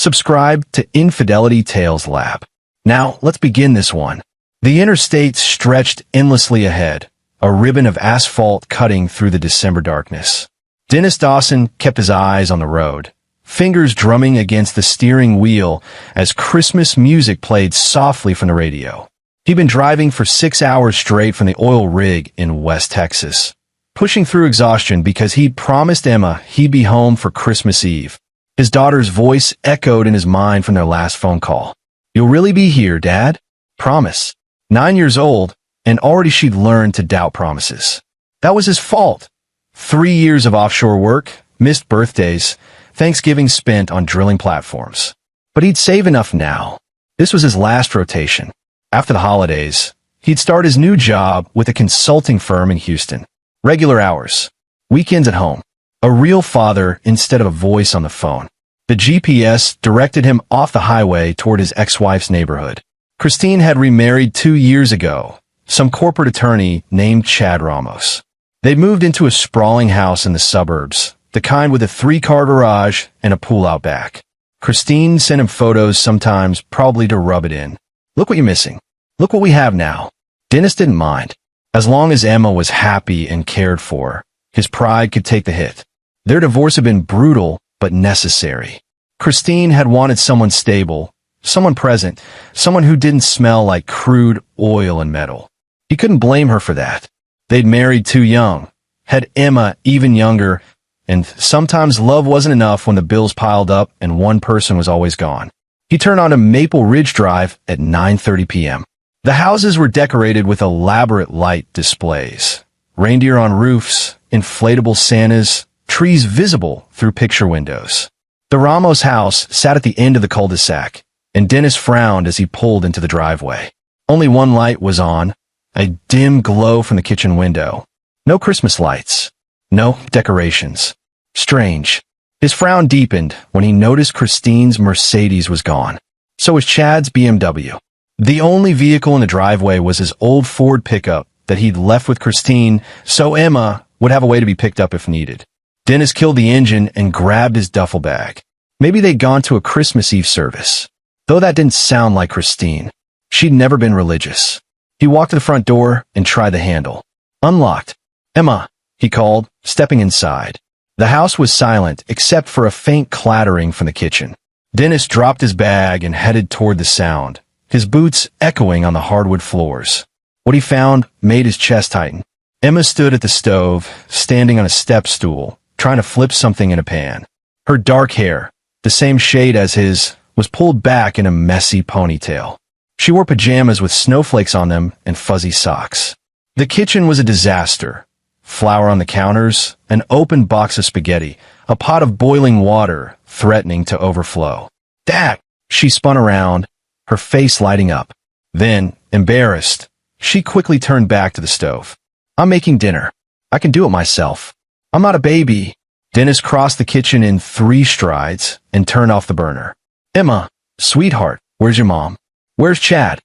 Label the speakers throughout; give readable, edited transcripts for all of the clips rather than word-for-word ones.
Speaker 1: Subscribe to Infidelity Tales Lab. Now, let's begin this one. The interstate stretched endlessly ahead, a ribbon of asphalt cutting through the December darkness. Dennis Dawson kept his eyes on the road, fingers drumming against the steering wheel as Christmas music played softly from the radio. He'd been driving for 6 hours straight from the oil rig in West Texas, pushing through exhaustion because he'd promised Emma he'd be home for Christmas Eve. His daughter's voice echoed in his mind from their last phone call. "You'll really be here, Dad? Promise." 9 years old, and already she'd learned to doubt promises. That was his fault. 3 years of offshore work, missed birthdays, Thanksgiving spent on drilling platforms. But he'd save enough now. This was his last rotation. After the holidays, he'd start his new job with a consulting firm in Houston. Regular hours, weekends at home. A real father instead of a voice on the phone. The GPS directed him off the highway toward his ex-wife's neighborhood. Christine had remarried 2 years ago, some corporate attorney named Chad Ramos. They'd moved into a sprawling house in the suburbs, the kind with a 3-car garage and a pool out back. Christine sent him photos sometimes, probably to rub it in. "Look what you're missing. Look what we have now." Dennis didn't mind. As long as Emma was happy and cared for, his pride could take the hit. Their divorce had been brutal, but necessary. Christine had wanted someone stable, someone present, someone who didn't smell like crude oil and metal. He couldn't blame her for that. They'd married too young, had Emma even younger, and sometimes love wasn't enough when the bills piled up and one person was always gone. He turned onto Maple Ridge Drive at 9:30 p.m. The houses were decorated with elaborate light displays. Reindeer on roofs, inflatable Santas, trees visible through picture windows. The Ramos house sat at the end of the cul-de-sac, and Dennis frowned as he pulled into the driveway. Only one light was on, a dim glow from the kitchen window. No Christmas lights. No decorations. Strange. His frown deepened when he noticed Christine's Mercedes was gone. So was Chad's BMW. The only vehicle in the driveway was his old Ford pickup that he'd left with Christine, so Emma would have a way to be picked up if needed. Dennis killed the engine and grabbed his duffel bag. Maybe they'd gone to a Christmas Eve service. Though that didn't sound like Christine. She'd never been religious. He walked to the front door and tried the handle. Unlocked. "Emma," he called, stepping inside. The house was silent except for a faint clattering from the kitchen. Dennis dropped his bag and headed toward the sound, his boots echoing on the hardwood floors. What he found made his chest tighten. Emma stood at the stove, standing on a step stool, trying to flip something in a pan. Her dark hair, the same shade as his, was pulled back in a messy ponytail. She wore pajamas with snowflakes on them and fuzzy socks. The kitchen was a disaster. Flour on the counters, an open box of spaghetti, a pot of boiling water threatening to overflow. "Dad!" She spun around, her face lighting up. Then, embarrassed, she quickly turned back to the stove. "I'm making dinner. I can do it myself. I'm not a baby." Dennis crossed the kitchen in 3 strides and turned off the burner. "Emma, sweetheart, where's your mom? Where's Chad?"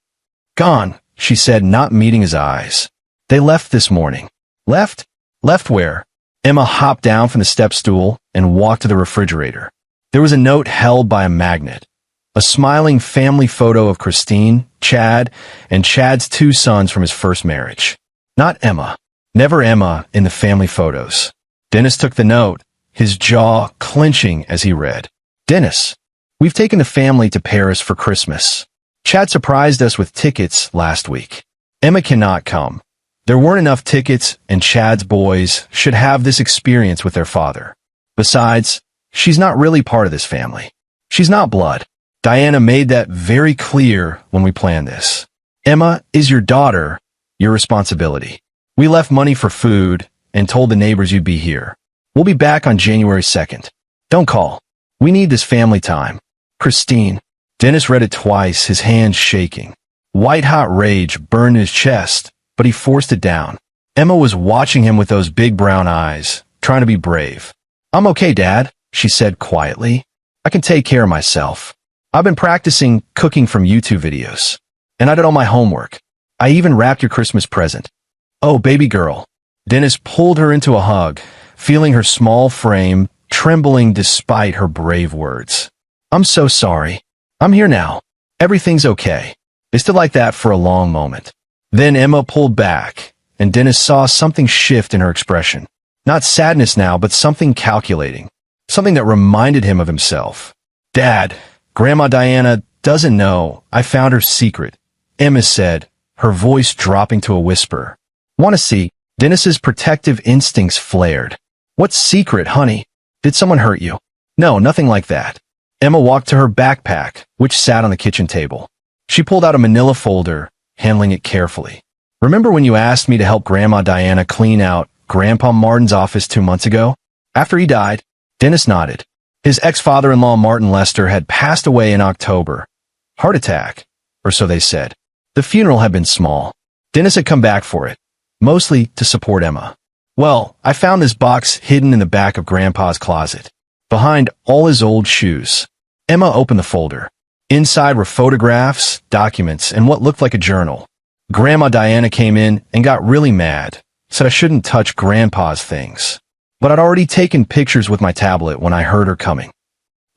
Speaker 1: "Gone," she said, not meeting his eyes. "They left this morning." "Left? Left where?" Emma hopped down from the step stool and walked to the refrigerator. There was a note held by a magnet. A smiling family photo of Christine, Chad, and Chad's 2 sons from his first marriage. Not Emma. Never Emma in the family photos. Dennis took the note, his jaw clenching as he read. "Dennis, we've taken the family to Paris for Christmas. Chad surprised us with tickets last week. Emma cannot come. There weren't enough tickets, and Chad's boys should have this experience with their father. Besides, she's not really part of this family. She's not blood. Diana made that very clear when we planned this. Emma is your daughter, your responsibility. We left money for food and told the neighbors you'd be here. We'll be back on January 2nd. Don't call. We need this family time. Christine." Dennis read it twice, his hands shaking. White-hot rage burned his chest, but he forced it down. Emma was watching him with those big brown eyes, trying to be brave. "I'm okay, Dad," she said quietly. "I can take care of myself. I've been practicing cooking from YouTube videos. And I did all my homework. I even wrapped your Christmas present." "Oh, baby girl." Dennis pulled her into a hug, feeling her small frame trembling despite her brave words. I'm so sorry. I'm here now. Everything's okay. They stood like that for a long moment. Then Emma pulled back, and Dennis saw something shift in her expression. Not sadness now, but something calculating. Something that reminded him of himself. Dad, Grandma Diana doesn't know. I found her secret, Emma said, her voice dropping to a whisper. Want to see? Dennis's protective instincts flared. What secret, honey? Did someone hurt you? No, nothing like that. Emma walked to her backpack, which sat on the kitchen table. She pulled out a manila folder, handling it carefully. Remember when you asked me to help Grandma Diana clean out Grandpa Martin's office 2 months ago? After he died, Dennis nodded. His ex-father-in-law Martin Lester had passed away in October. Heart attack, or so they said. The funeral had been small. Dennis had come back for it, mostly to support Emma. Well, I found this box hidden in the back of Grandpa's closet, behind all his old shoes. Emma opened the folder. Inside were photographs, documents, and what looked like a journal. Grandma Diana came in and got really mad, said I shouldn't touch Grandpa's things. But I'd already taken pictures with my tablet when I heard her coming.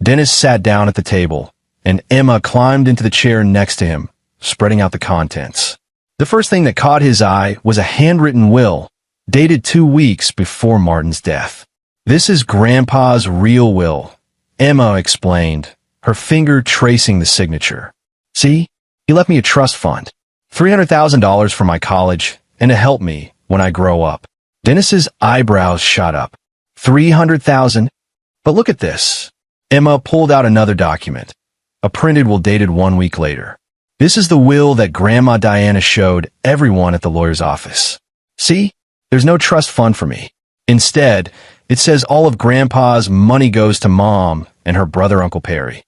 Speaker 1: Dennis sat down at the table, and Emma climbed into the chair next to him, spreading out the contents. The first thing that caught his eye was a handwritten will, dated 2 weeks before Martin's death. This is Grandpa's real will, Emma explained, her finger tracing the signature. See, he left me a trust fund, $300,000 for my college, and to help me when I grow up. Dennis's eyebrows shot up. $300,000? But look at this. Emma pulled out another document, a printed will dated 1 week later. This is the will that Grandma Diana showed everyone at the lawyer's office. See, there's no trust fund for me. Instead, it says all of Grandpa's money goes to Mom and her brother Uncle Perry.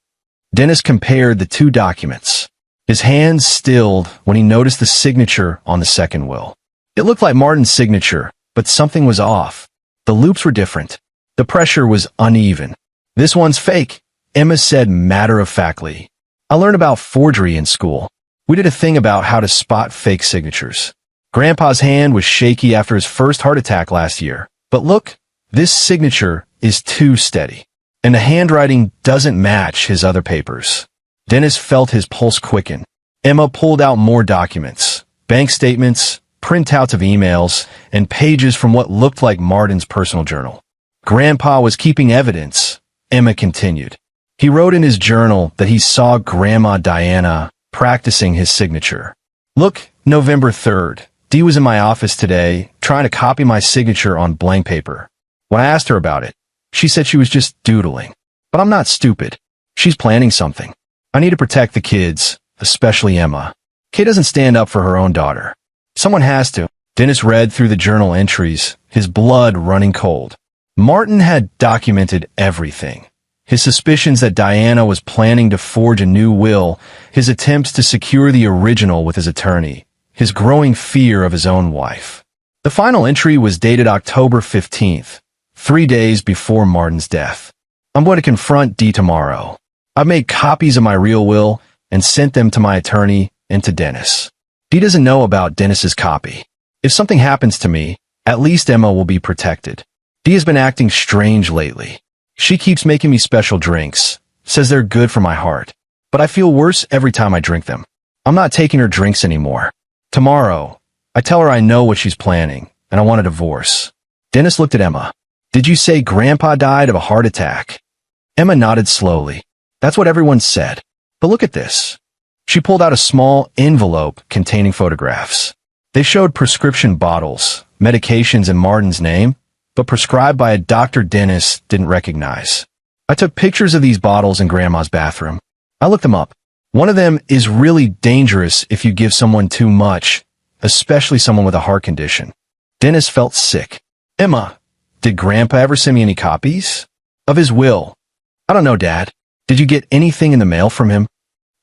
Speaker 1: Dennis compared the 2 documents. His hands stilled when he noticed the signature on the second will. It looked like Martin's signature, but something was off. The loops were different. The pressure was uneven. This one's fake, Emma said matter-of-factly. I learned about forgery in school. We did a thing about how to spot fake signatures. Grandpa's hand was shaky after his first heart attack last year. But look, this signature is too steady. And the handwriting doesn't match his other papers. Dennis felt his pulse quicken. Emma pulled out more documents, bank statements, printouts of emails, and pages from what looked like Martin's personal journal. Grandpa was keeping evidence, Emma continued. He wrote in his journal that he saw Grandma Diana practicing his signature. Look, November 3rd, Dee was in my office today trying to copy my signature on blank paper. When I asked her about it, she said she was just doodling. But I'm not stupid. She's planning something. I need to protect the kids, especially Emma. Kay doesn't stand up for her own daughter. Someone has to. Dennis read through the journal entries, his blood running cold. Martin had documented everything. His suspicions that Diana was planning to forge a new will, his attempts to secure the original with his attorney, his growing fear of his own wife. The final entry was dated October 15th, 3 days before Martin's death. I'm going to confront Dee tomorrow. I've made copies of my real will and sent them to my attorney and to Dennis. Dee doesn't know about Dennis's copy. If something happens to me, at least Emma will be protected. Dee has been acting strange lately. She keeps making me special drinks, says they're good for my heart. But I feel worse every time I drink them. I'm not taking her drinks anymore. Tomorrow, I tell her I know what she's planning, and I want a divorce. Dennis looked at Emma. Did you say Grandpa died of a heart attack? Emma nodded slowly. That's what everyone said. But look at this. She pulled out a small envelope containing photographs. They showed prescription bottles, medications in Martin's name, but prescribed by a Dr. Dennis didn't recognize. I took pictures of these bottles in Grandma's bathroom. I looked them up. One of them is really dangerous if you give someone too much, especially someone with a heart condition. Dennis felt sick. Emma, did Grandpa ever send me any copies? Of his will? I don't know, Dad. Did you get anything in the mail from him?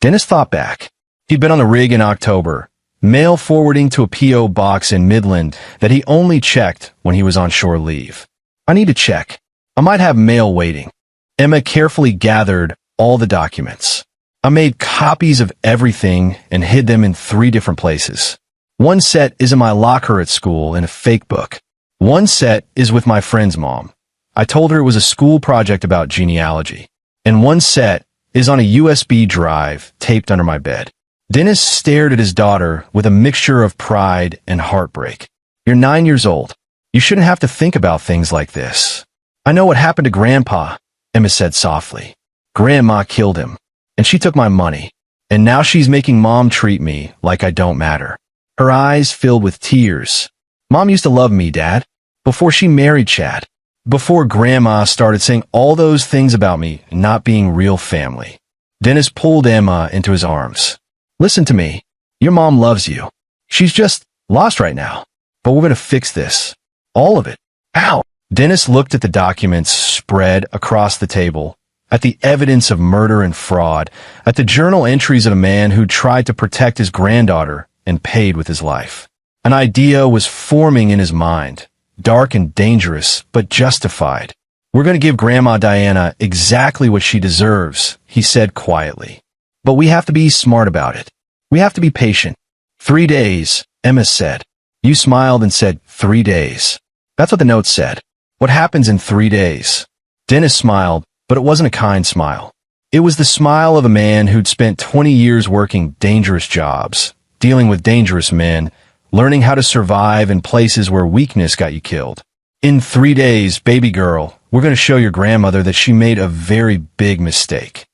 Speaker 1: Dennis thought back. He'd been on the rig in October, mail forwarding to a P.O. box in Midland that he only checked when he was on shore leave. I need to check. I might have mail waiting. Emma carefully gathered all the documents. I made copies of everything and hid them in 3 different places. One set is in my locker at school in a fake book. One set is with my friend's mom. I told her it was a school project about genealogy. And one set is on a USB drive taped under my bed. Dennis stared at his daughter with a mixture of pride and heartbreak. You're 9 years old. You shouldn't have to think about things like this. I know what happened to Grandpa, Emma said softly. Grandma killed him, and she took my money, and now she's making Mom treat me like I don't matter. Her eyes filled with tears. Mom used to love me, Dad, before she married Chad. Before Grandma started saying all those things about me not being real family. Dennis pulled Emma into his arms. Listen to me. Your mom loves you. She's just lost right now. But we're going to fix this. All of it. How? Dennis looked at the documents spread across the table, at the evidence of murder and fraud, at the journal entries of a man who tried to protect his granddaughter and paid with his life. An idea was forming in his mind, dark and dangerous, but justified. We're going to give Grandma Diana exactly what she deserves, he said quietly. But we have to be smart about it. We have to be patient. 3 days, Emma said. You smiled and said 3 days. That's what the note said. What happens in 3 days? Dennis smiled, but it wasn't a kind smile. It was the smile of a man who'd spent 20 years working dangerous jobs, dealing with dangerous men, learning how to survive in places where weakness got you killed. In 3 days, baby girl, we're going to show your grandmother that she made a very big mistake.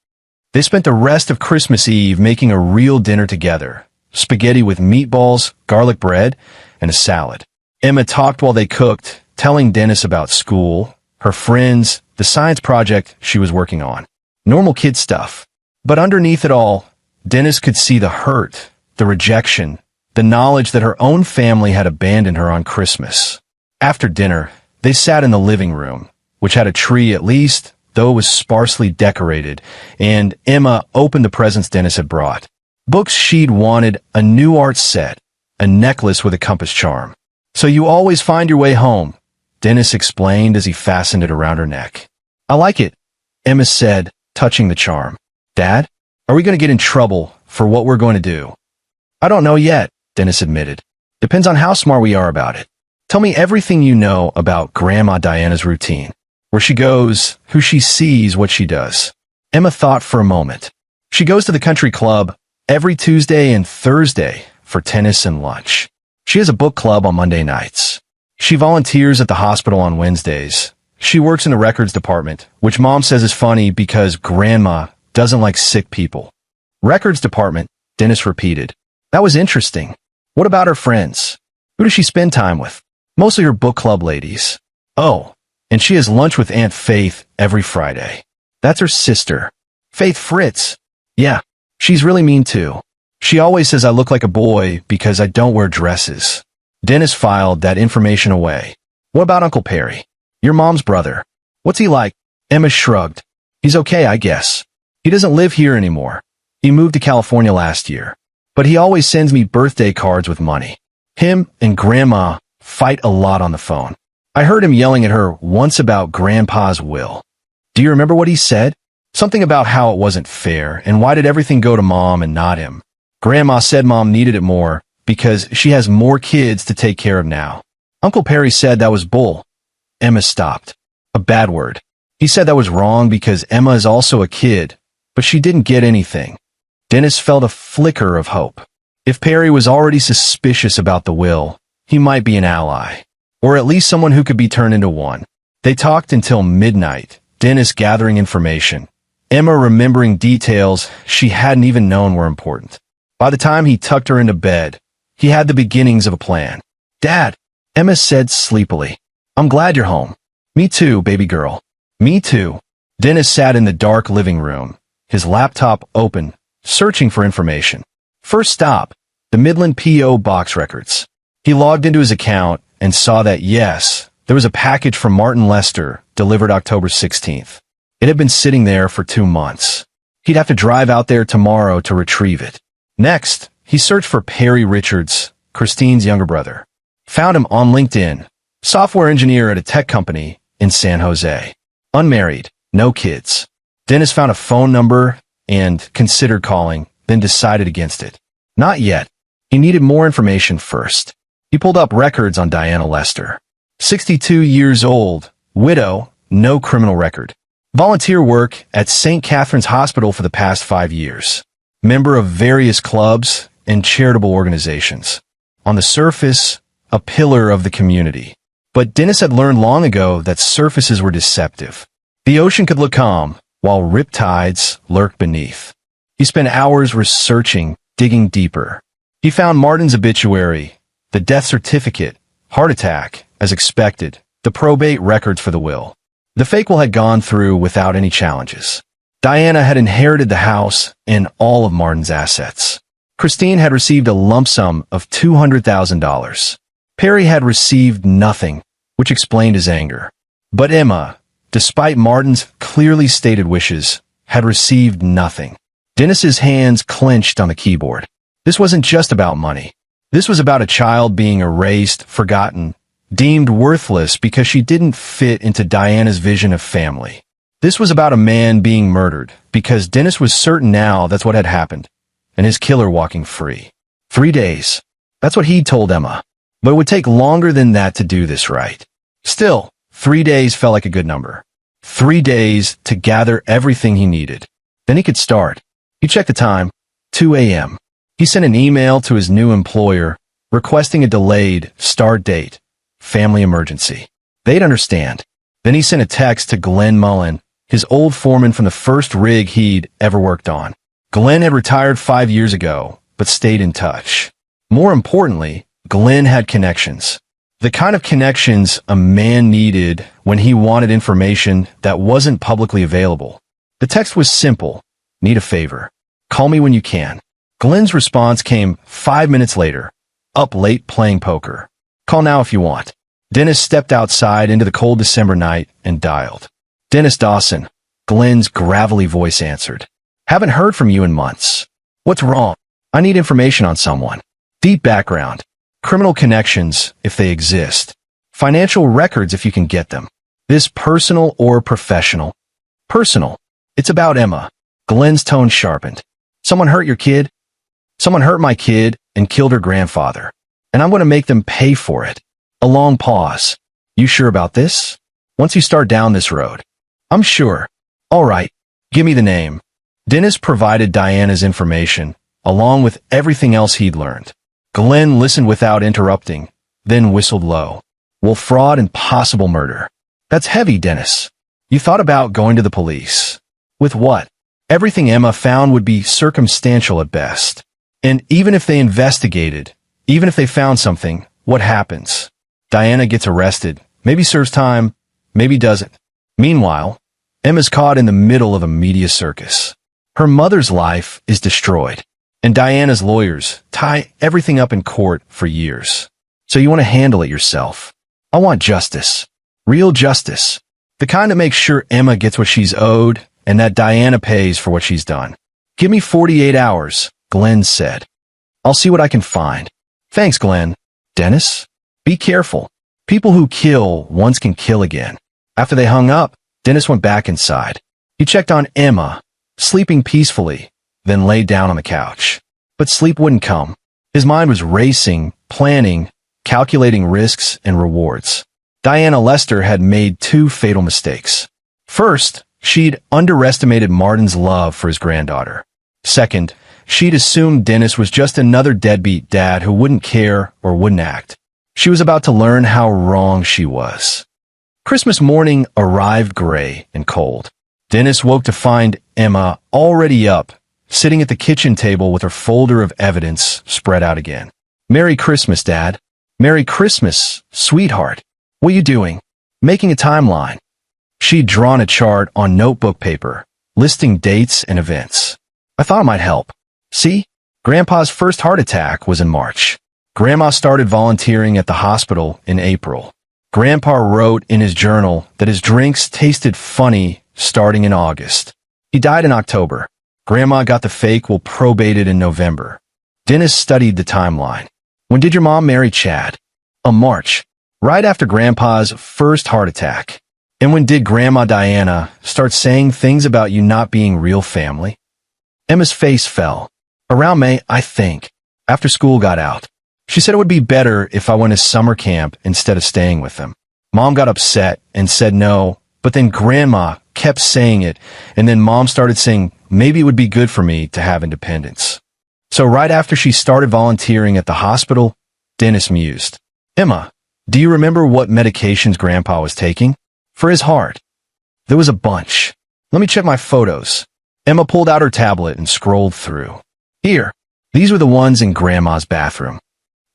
Speaker 1: They spent the rest of Christmas Eve making a real dinner together. Spaghetti with meatballs, garlic bread, and a salad. Emma talked while they cooked, telling Dennis about school, her friends, the science project she was working on. Normal kid stuff. But underneath it all, Dennis could see the hurt, the rejection, the knowledge that her own family had abandoned her on Christmas. After dinner, they sat in the living room, which had a tree at least, though it was sparsely decorated, and Emma opened the presents Dennis had brought. Books she'd wanted, a new art set, a necklace with a compass charm. So you always find your way home, Dennis explained as he fastened it around her neck. I like it, Emma said, touching the charm. Dad, are we going to get in trouble for what we're going to do? I don't know yet, Dennis admitted. Depends on how smart we are about it. Tell me everything you know about Grandma Diana's routine. Where she goes, who she sees, what she does. Emma thought for a moment. She goes to the country club every Tuesday and Thursday for tennis and lunch. She has a book club on Monday nights. She volunteers at the hospital on Wednesdays. She works in the records department, which Mom says is funny because Grandma doesn't like sick people. Records department, Dennis repeated. That was interesting. What about her friends? Who does she spend time with? Mostly her book club ladies. Oh, and she has lunch with Aunt Faith every Friday. That's her sister. Faith Fritz. Yeah, she's really mean too. She always says I look like a boy because I don't wear dresses. Dennis filed that information away. What about Uncle Perry? Your mom's brother. What's he like? Emma shrugged. He's okay, I guess. He doesn't live here anymore. He moved to California last year. But he always sends me birthday cards with money. Him and Grandma fight a lot on the phone. I heard him yelling at her once about Grandpa's will. Do you remember what he said? Something about how it wasn't fair, and why did everything go to Mom and not him? Grandma said Mom needed it more, because she has more kids to take care of now. Uncle Perry said that was bull. Emma stopped. A bad word. He said that was wrong because Emma is also a kid, but she didn't get anything. Dennis felt a flicker of hope. If Perry was already suspicious about the will, he might be an ally. Or at least someone who could be turned into one. They talked until midnight, Dennis gathering information, Emma remembering details she hadn't even known were important. By the time he tucked her into bed, he had the beginnings of a plan. Dad, Emma said sleepily. I'm glad you're home. Me too, baby girl. Me too. Dennis sat in the dark living room, his laptop open, searching for information. First stop, the Midland P.O. Box records. He logged into his account and saw that, yes, there was a package from Martin Lester delivered October 16th. It had been sitting there for 2 months. He'd have to drive out there tomorrow to retrieve it. Next, he searched for Perry Richards, Christine's younger brother. Found him on LinkedIn, software engineer at a tech company in San Jose. Unmarried, no kids. Dennis found a phone number and considered calling, then decided against it. Not yet. He needed more information first. He pulled up records on Diana Lester. 62 years old, widow, no criminal record. Volunteer work at St. Catherine's Hospital for the past 5 years. Member of various clubs and charitable organizations. On the surface, a pillar of the community. But Dennis had learned long ago that surfaces were deceptive. The ocean could look calm, while riptides lurked beneath. He spent hours researching, digging deeper. He found Martin's obituary, the death certificate, heart attack, as expected, the probate records for the will. The fake will had gone through without any challenges. Diana had inherited the house and all of Martin's assets. Christine had received a lump sum of $200,000. Perry had received nothing, which explained his anger. But Emma, despite Martin's clearly stated wishes, had received nothing. Dennis's hands clenched on the keyboard. This wasn't just about money. This was about a child being erased, forgotten, deemed worthless because she didn't fit into Diana's vision of family. This was about a man being murdered because Dennis was certain now that's what had happened, and his killer walking free. 3 days. That's what he'd told Emma. But it would take longer than that to do this right. Still, 3 days felt like a good number. 3 days to gather everything he needed. Then he could start. He checked the time. 2 a.m. He sent an email to his new employer requesting a delayed start date. Family emergency. They'd understand. Then he sent a text to Glenn Mullen, his old foreman from the first rig he'd ever worked on. Glenn had retired 5 years ago, but stayed in touch. More importantly, Glenn had connections. The kind of connections a man needed when he wanted information that wasn't publicly available. The text was simple. Need a favor. Call me when you can. Glenn's response came 5 minutes later. Up late playing poker. Call now if you want. Dennis stepped outside into the cold December night and dialed. Dennis Dawson. Glenn's gravelly voice answered. Haven't heard from you in months. What's wrong? I need information on someone. Deep background. Criminal connections, if they exist. Financial records if you can get them. This personal or professional? Personal. It's about Emma. Glenn's tone sharpened. Someone hurt your kid? Someone hurt my kid and killed her grandfather. And I'm going to make them pay for it. A long pause. You sure about this? Once you start down this road. I'm sure. All right. Give me the name. Dennis provided Diana's information, along with everything else he'd learned. Glenn listened without interrupting, then whistled low. Well, fraud and possible murder. That's heavy, Dennis. You thought about going to the police. With what? Everything Emma found would be circumstantial at best. And even if they investigated, even if they found something, what happens? Diana gets arrested, maybe serves time, maybe doesn't. Meanwhile, Emma's caught in the middle of a media circus. Her mother's life is destroyed, and Diana's lawyers tie everything up in court for years. So you want to handle it yourself. I want justice. Real justice. The kind that makes sure Emma gets what she's owed and that Diana pays for what she's done. Give me 48 hours, Glenn said. I'll see what I can find. Thanks, Glenn. Dennis? Be careful. People who kill once can kill again. After they hung up, Dennis went back inside. He checked on Emma, sleeping peacefully, then laid down on the couch. But sleep wouldn't come. His mind was racing, planning, calculating risks and rewards. Diana Lester had made 2 fatal mistakes. First, she'd underestimated Martin's love for his granddaughter. Second, she'd assumed Dennis was just another deadbeat dad who wouldn't care or wouldn't act. She was about to learn how wrong she was. Christmas morning arrived gray and cold. Dennis woke to find Emma already up, sitting at the kitchen table with her folder of evidence spread out again. Merry Christmas, Dad. Merry Christmas, sweetheart. What are you doing? Making a timeline. She'd drawn a chart on notebook paper, listing dates and events. I thought it might help. See? Grandpa's first heart attack was in March. Grandma started volunteering at the hospital in April. Grandpa wrote in his journal that his drinks tasted funny starting in August. He died in October. Grandma got the fake will probated in November. Dennis studied the timeline. When did your mom marry Chad? March. Right after Grandpa's first heart attack. And when did Grandma Diana start saying things about you not being real family? Emma's face fell. Around May, I think. After school got out. She said it would be better if I went to summer camp instead of staying with them. Mom got upset and said no, but then Grandma kept saying it, and then Mom started saying maybe it would be good for me to have independence. So right after she started volunteering at the hospital, Dennis mused. Emma, do you remember what medications Grandpa was taking? For his heart. There was a bunch. Let me check my photos. Emma pulled out her tablet and scrolled through. Here, these were the ones in Grandma's bathroom.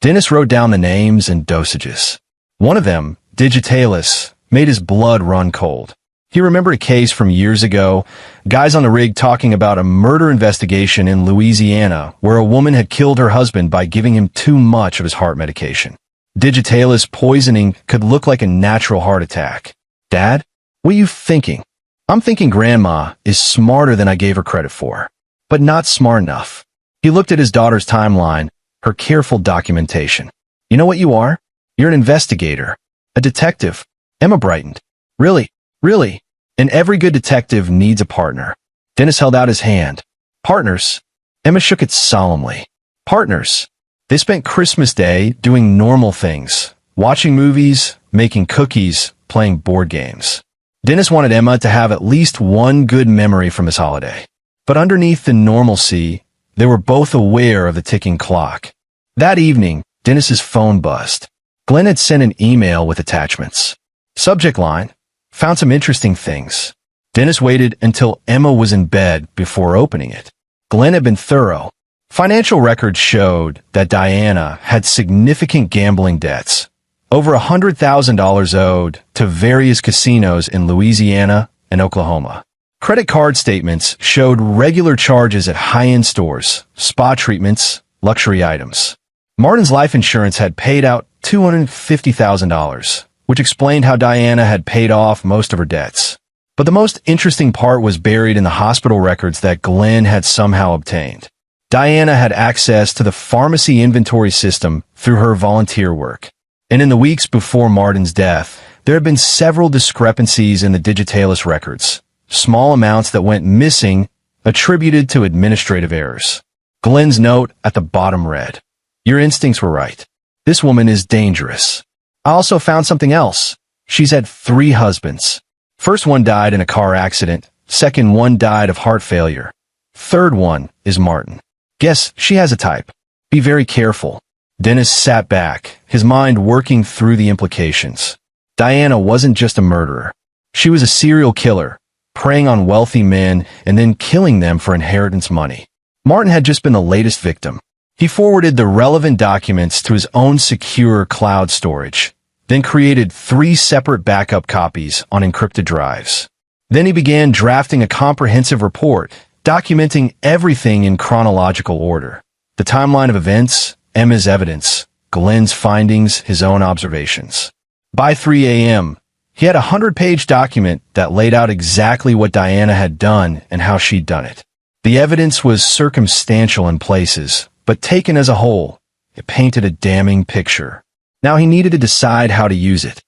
Speaker 1: Dennis wrote down the names and dosages. One of them, Digitalis, made his blood run cold. He remembered a case from years ago, guys on the rig talking about a murder investigation in Louisiana where a woman had killed her husband by giving him too much of his heart medication. Digitalis poisoning could look like a natural heart attack. Dad, what are you thinking? I'm thinking Grandma is smarter than I gave her credit for, but not smart enough. He looked at his daughter's timeline, her careful documentation. You know what you are? You're an investigator, a detective. Emma brightened. Really? Really? And every good detective needs a partner. Dennis held out his hand. Partners? Emma shook it solemnly. Partners. They spent Christmas Day doing normal things, watching movies, making cookies, playing board games. Dennis wanted Emma to have at least one good memory from this holiday. But underneath the normalcy, they were both aware of the ticking clock. That evening, Dennis's phone buzzed. Glenn had sent an email with attachments. Subject line, found some interesting things. Dennis waited until Emma was in bed before opening it. Glenn had been thorough. Financial records showed that Diana had significant gambling debts, over $100,000 owed to various casinos in Louisiana and Oklahoma. Credit card statements showed regular charges at high-end stores, spa treatments, luxury items. Martin's life insurance had paid out $250,000, which explained how Diana had paid off most of her debts. But the most interesting part was buried in the hospital records that Glenn had somehow obtained. Diana had access to the pharmacy inventory system through her volunteer work. And in the weeks before Martin's death, there had been several discrepancies in the Digitalis records, small amounts that went missing, attributed to administrative errors. Glenn's note at the bottom read, "Your instincts were right. This woman is dangerous. I also found something else. She's had 3 husbands. First one died in a car accident. Second one died of heart failure. Third one is Martin. Guess she has a type. Be very careful." Dennis sat back, his mind working through the implications. Diana wasn't just a murderer. She was a serial killer, preying on wealthy men and then killing them for inheritance money. Martin had just been the latest victim. He forwarded the relevant documents to his own secure cloud storage, then created 3 separate backup copies on encrypted drives. Then he began drafting a comprehensive report, documenting everything in chronological order. The timeline of events, Emma's evidence, Glenn's findings, his own observations. By 3 a.m., he had a 100-page document that laid out exactly what Diana had done and how she'd done it. The evidence was circumstantial in places, but taken as a whole, it painted a damning picture. Now he needed to decide how to use it.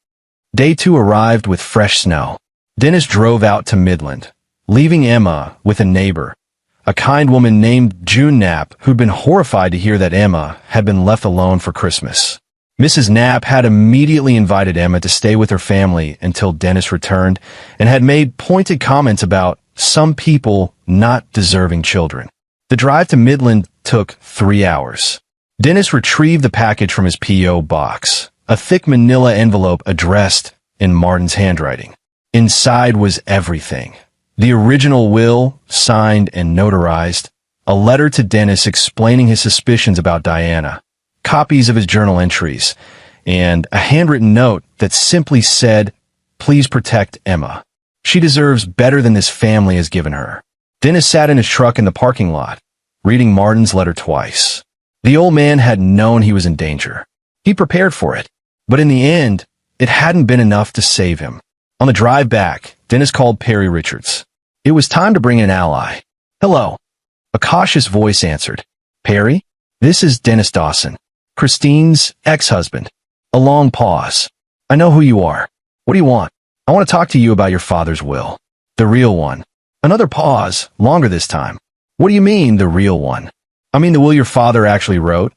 Speaker 1: Day 2 arrived with fresh snow. Dennis drove out to Midland, leaving Emma with a neighbor, a kind woman named June Knapp, who'd been horrified to hear that Emma had been left alone for Christmas. Mrs. Knapp had immediately invited Emma to stay with her family until Dennis returned and had made pointed comments about some people not deserving children. The drive to Midland took 3 hours. Dennis retrieved the package from his P.O. box, a thick manila envelope addressed in Martin's handwriting. Inside was everything. The original will, signed and notarized, a letter to Dennis explaining his suspicions about Diana, copies of his journal entries, and a handwritten note that simply said, "Please protect Emma. She deserves better than this family has given her." Dennis sat in his truck in the parking lot, reading Martin's letter twice. The old man had known he was in danger. He prepared for it, but in the end, it hadn't been enough to save him. On the drive back, Dennis called Perry Richards. It was time to bring in an ally. "Hello." A cautious voice answered. "Perry, this is Dennis Dawson, Christine's ex-husband." A long pause. "I know who you are. What do you want?" "I want to talk to you about your father's will. The real one." Another pause, longer this time. "What do you mean, the real one?" "I mean the will your father actually wrote,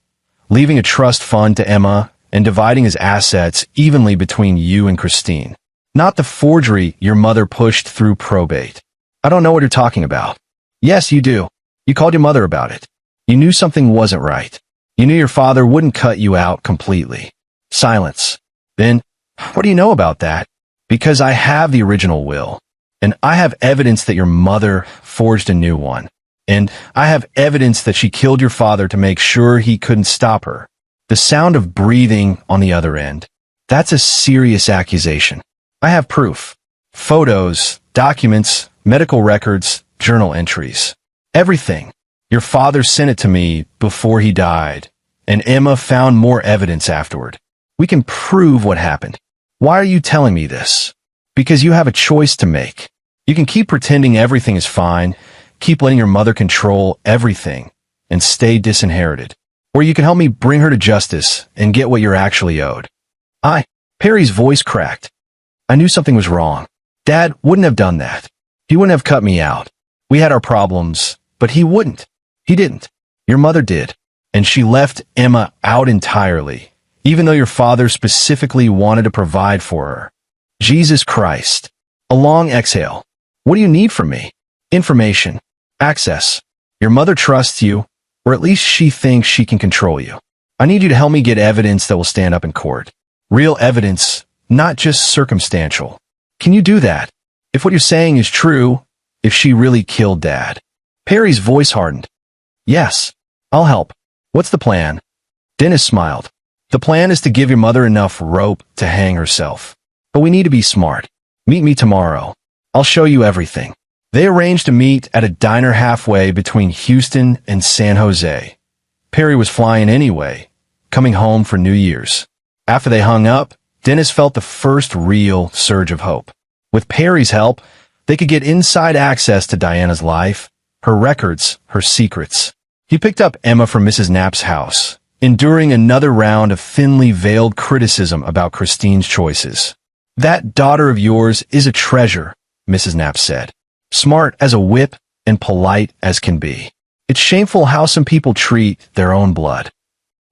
Speaker 1: leaving a trust fund to Emma and dividing his assets evenly between you and Christine." Not the forgery your mother pushed through probate. I don't know what you're talking about. Yes, you do. You called your mother about it. You knew something wasn't right. You knew your father wouldn't cut you out completely. Silence. Then, what do you know about that? Because I have the original will. And I have evidence that your mother forged a new one. And I have evidence that she killed your father to make sure he couldn't stop her. The sound of breathing on the other end. That's a serious accusation. I have proof. Photos, documents, medical records, journal entries. Everything. Your father sent it to me before he died, and Emma found more evidence afterward. We can prove what happened. Why are you telling me this? Because you have a choice to make. You can keep pretending everything is fine, keep letting your mother control everything, and stay disinherited. Or you can help me bring her to justice and get what you're actually owed. Perry's voice cracked. I knew something was wrong. Dad wouldn't have done that. He wouldn't have cut me out. We had our problems, but he wouldn't. He didn't. Your mother did. And she left Emma out entirely, even though your father specifically wanted to provide for her. Jesus Christ. A long exhale. What do you need from me? Information. Access. Your mother trusts you, or at least she thinks she can control you. I need you to help me get evidence that will stand up in court. Real evidence, not just circumstantial. Can you do that? If what you're saying is true, if she really killed Dad. Perry's voice hardened. Yes, I'll help. What's the plan? Dennis smiled. The plan is to give your mother enough rope to hang herself. But we need to be smart. Meet me tomorrow. I'll show you everything. They arranged to meet at a diner halfway between Houston and San Jose. Perry was flying anyway, coming home for New Year's. After they hung up, Dennis felt the first real surge of hope. With Perry's help, they could get inside access to Diana's life, her records, her secrets. He picked up Emma from Mrs. Knapp's house, enduring another round of thinly veiled criticism about Christine's choices. That daughter of yours is a treasure, Mrs. Knapp said. Smart as a whip and polite as can be. It's shameful how some people treat their own blood.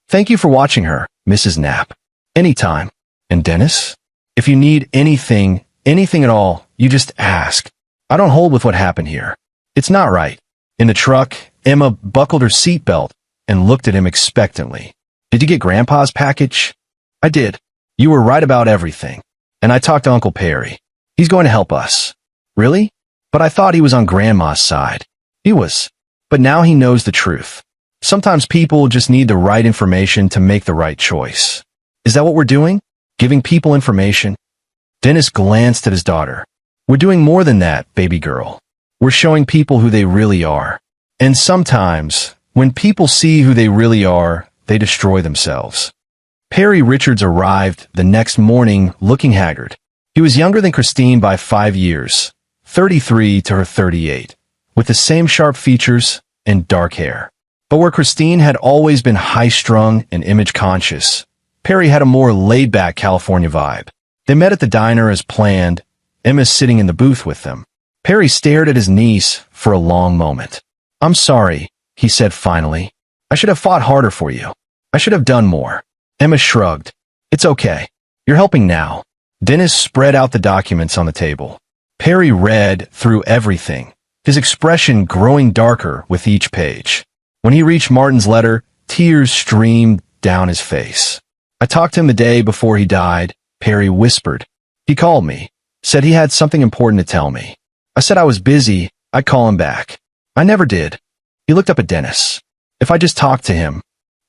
Speaker 1: Thank you for watching her, Mrs. Knapp. Anytime. And Dennis? If you need anything at all, you just ask. I don't hold with what happened here. It's not right. In the truck, Emma buckled her seatbelt and looked at him expectantly. Did you get Grandpa's package? I did. You were right about everything. And I talked to Uncle Perry. He's going to help us. Really? But I thought he was on Grandma's side. He was. But now he knows the truth. Sometimes people just need the right information to make the right choice. Is that what we're doing? Giving people information? Dennis glanced at his daughter. We're doing more than that, baby girl. We're showing people who they really are. And sometimes, when people see who they really are, they destroy themselves. Perry Richards arrived the next morning looking haggard. He was younger than Christine by 5 years, 33 to her 38, with the same sharp features and dark hair. But where Christine had always been high-strung and image-conscious, Perry had a more laid-back California vibe. They met at the diner as planned, Emma sitting in the booth with them. Perry stared at his niece for a long moment. I'm sorry, he said finally. I should have fought harder for you. I should have done more. Emma shrugged. It's okay. You're helping now. Dennis spread out the documents on the table. Perry read through everything, his expression growing darker with each page. When he reached Martin's letter, tears streamed down his face. I talked to him the day before he died, Perry whispered. He called me, said he had something important to tell me. I said I was busy, I'd call him back. I never did. He looked up at Dennis. If I just talked to him,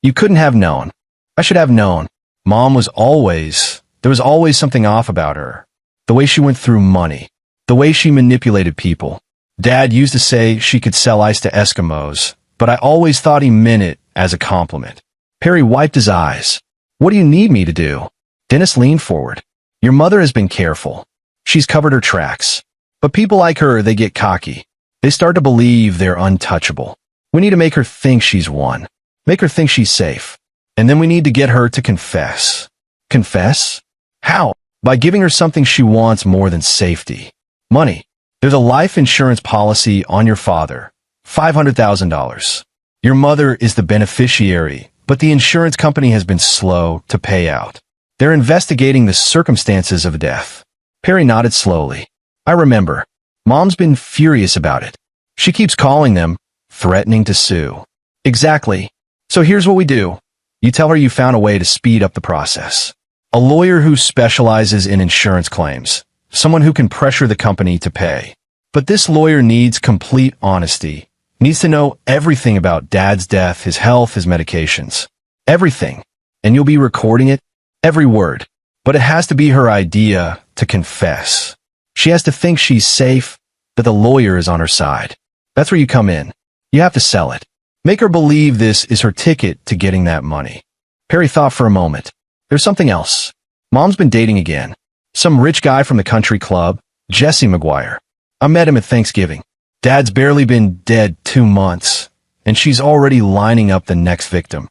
Speaker 1: you couldn't have known. I should have known. There was always something off about her. The way she went through money. The way she manipulated people. Dad used to say she could sell ice to Eskimos, but I always thought he meant it as a compliment. Perry wiped his eyes. What do you need me to do? Dennis leaned forward. Your mother has been careful. She's covered her tracks. But people like her, they get cocky. They start to believe they're untouchable. We need to make her think she's won. Make her think she's safe. And then we need to get her to confess. Confess? How? By giving her something she wants more than safety. Money. There's a life insurance policy on your father. $500,000. Your mother is the beneficiary, but the insurance company has been slow to pay out. They're investigating the circumstances of death. Perry nodded slowly. I remember. Mom's been furious about it. She keeps calling them, threatening to sue. Exactly. So here's what we do. You tell her you found a way to speed up the process. A lawyer who specializes in insurance claims. Someone who can pressure the company to pay. But this lawyer needs complete honesty. Needs to know everything about Dad's death, his health, his medications. Everything. And you'll be recording it, every word. But it has to be her idea to confess. She has to think she's safe, that the lawyer is on her side. That's where you come in. You have to sell it. Make her believe this is her ticket to getting that money. Perry thought for a moment. There's something else. Mom's been dating again. Some rich guy from the country club, Jesse McGuire. I met him at Thanksgiving. Dad's barely been dead 2 months, and she's already lining up the next victim.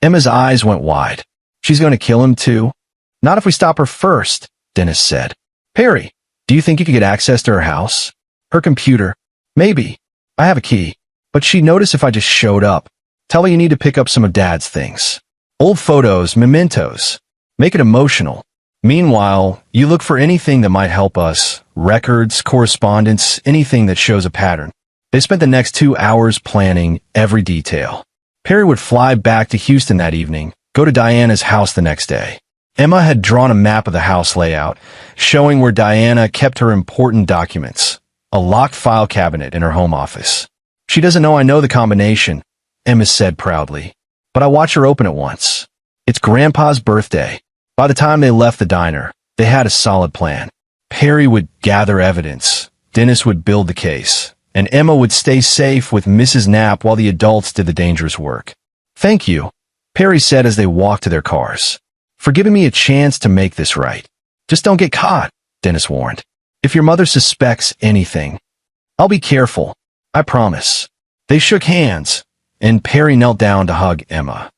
Speaker 1: Emma's eyes went wide. She's going to kill him too? Not if we stop her first, Dennis said. Perry, do you think you could get access to her house? Her computer? Maybe. I have a key. But she'd notice if I just showed up. Tell her you need to pick up some of Dad's things. Old photos, mementos. Make it emotional. Meanwhile, you look for anything that might help us. Records, correspondence, anything that shows a pattern. They spent the next 2 hours planning every detail. Perry would fly back to Houston that evening, go to Diana's house the next day. Emma had drawn a map of the house layout, showing where Diana kept her important documents. A locked file cabinet in her home office. She doesn't know I know the combination, Emma said proudly. But I watched her open it once. It's Grandpa's birthday. By the time they left the diner, they had a solid plan. Perry would gather evidence, Dennis would build the case, and Emma would stay safe with Mrs. Knapp while the adults did the dangerous work. Thank you, Perry said as they walked to their cars. For giving me a chance to make this right. Just don't get caught, Dennis warned. If your mother suspects anything, I'll be careful, I promise. They shook hands, and Perry knelt down to hug Emma.